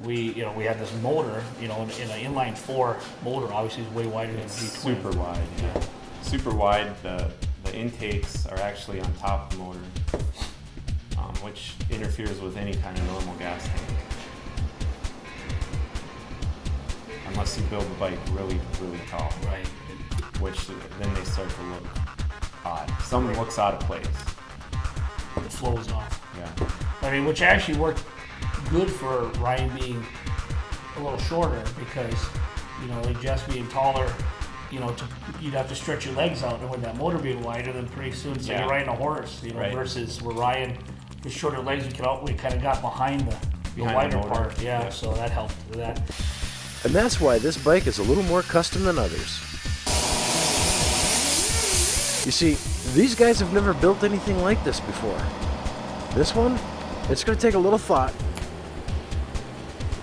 we had this motor, in an inline 4 motor, obviously is way wider than the V12. Super wide, yeah. Super wide. The intakes are actually on top of the motor, which interferes with any kind of normal gas tank. Unless you build the bike really, really tall. Right. Which then they start to look odd. Some looks out of place. It flows off. Yeah. I mean, which actually worked good for Ryan being a little shorter because, like Jess being taller, you'd have to stretch your legs out, and with that motor being wider, then pretty soon, so you're riding a horse, right. Versus where Ryan, with shorter legs, we kind of got behind the wider part. Yeah, so that helped with that. And that's why this bike is a little more custom than others. You see, these guys have never built anything like this before. This one, it's going to take a little thought,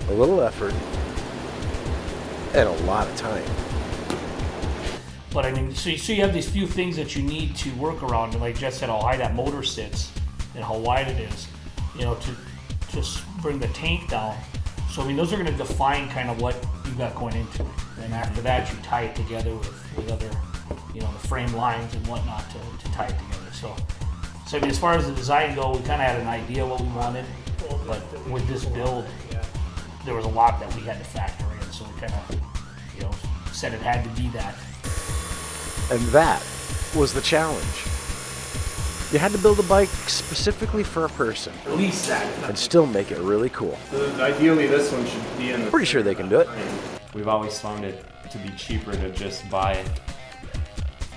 a little effort, and a lot of time. But I mean, so you have these few things that you need to work around, and like Jess said, how high that motor sits and how wide it is, to bring the tank down. So I mean, those are going to define kind of what you got going into it. And after that, you tie it together with other, the frame lines and whatnot to tie it together. So I mean, as far as the design go, we kind of had an idea what we wanted, but with this build, there was a lot that we had to factor in. So we kind of, said it had to be that. And that was the challenge. You had to build a bike specifically for a person. At least that. And still make it really cool. Ideally, this one should be in the... Pretty sure they can do it. We've always found it to be cheaper to just buy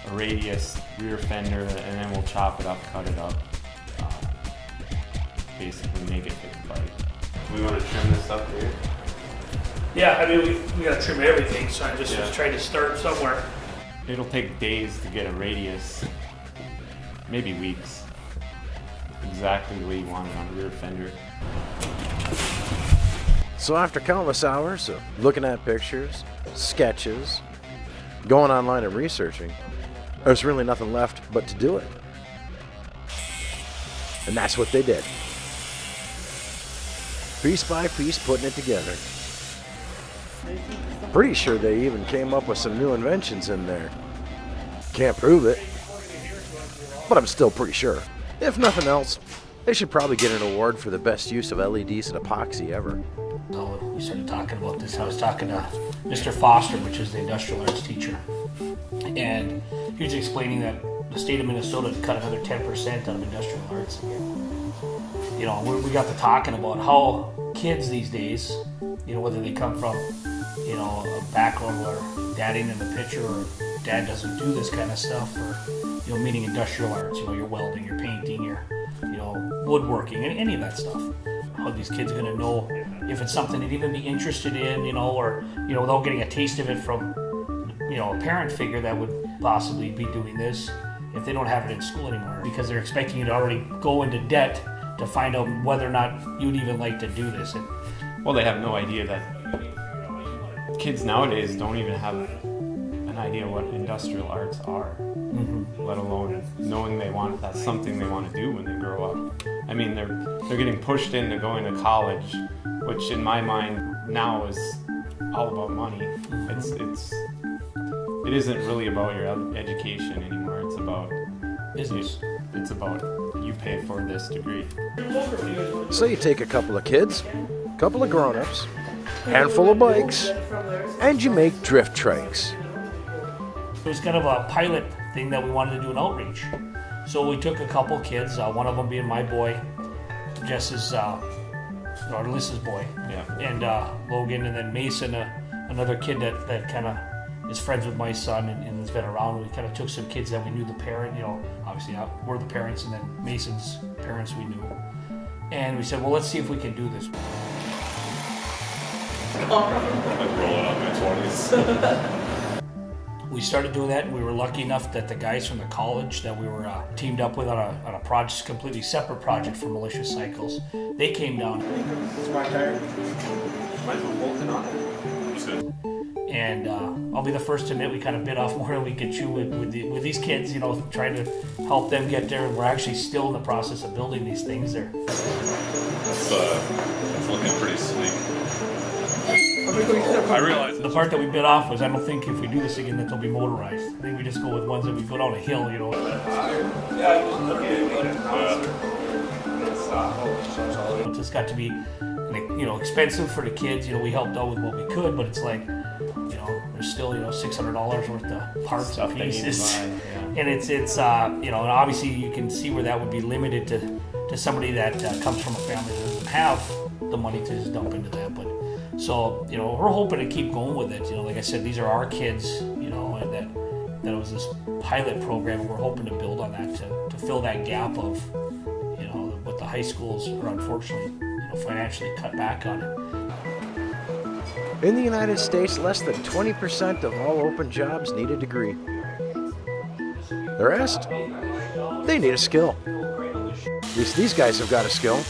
a radius rear fender, and then we'll chop it up, cut it up, basically make it fit the bike. We want to trim this up here? Yeah, I mean, we got to trim everything, so I just was trying to start somewhere. It'll take days to get a radius, maybe weeks, exactly the way you want it on a rear fender. So after countless hours of looking at pictures, sketches, going online and researching, there's really nothing left but to do it. And that's what they did. Piece by piece, putting it together. Pretty sure they even came up with some new inventions in there. Can't prove it, but I'm still pretty sure. If nothing else, they should probably get an award for the best use of LEDs and epoxy ever. So we started talking about this. I was talking to Mr. Foster, which is the industrial arts teacher, and he was explaining that the state of Minnesota had cut another 10% out of industrial arts. We got to talking about how kids these days, whether they come from, a background where dad ain't in the picture or dad doesn't do this kind of stuff, or, meaning industrial arts, your welding, your painting, your, woodworking, any of that stuff. How these kids are going to know if it's something they'd even be interested in, or, without getting a taste of it from, a parent figure that would possibly be doing this if they don't have it in school anymore, because they're expecting you to already go into debt to find out whether or not you'd even like to do this. Well, they have no idea that kids nowadays don't even have an idea what industrial arts are, let alone knowing that's something they want to do when they grow up. I mean, they're getting pushed into going to college, which in my mind now is all about money. It isn't really about your education anymore. It's about business. It's about you pay for this degree. So you take a couple of kids, a couple of grown-ups, handful of bikes, and you make drift trikes. It was kind of a pilot thing that we wanted to do an outreach. So we took a couple kids, one of them being my boy, Jess's, or Alyssa's boy, and Logan, and then Mason, another kid that kind of is friends with my son and has been around. We kind of took some kids that we knew the parent, obviously we're the parents, and then Mason's parents we knew. And we said, well, let's see if we can do this. I'd roll it up in my 20s. We started doing that, and we were lucky enough that the guys from the college that we were teamed up with on a project, completely separate project for Malicious Cycles, they came down. Smart tire. Might as well bolt it on. And I'll be the first to admit we kind of bit off more than we could chew with these kids, trying to help them get there. And we're actually still in the process of building these things there. It's looking pretty sleek. I realize The part that we bit off was I don't think if we do this again that they'll be motorized. I think we just go with ones that we put on a hill, you know. It just got to be, you know, expensive for the kids. You know, we helped out with what we could, but it's like, you know, there's still, you know, $600 worth of parts Stuff and they need to pieces, buy, yeah. and it's you know, and obviously you can see where that would be limited to somebody that comes from a family that doesn't have the money to just dump into that. But so, you know, we're hoping to keep going with it. You know, like I said, these are our kids, you know, and that was this pilot program, and we're hoping to build on that to fill that gap of, you know, what the high schools are unfortunately, you know, financially cut back on it. In the United States, less than 20% of all open jobs need a degree. The rest, they need a skill. At least these guys have got a skill.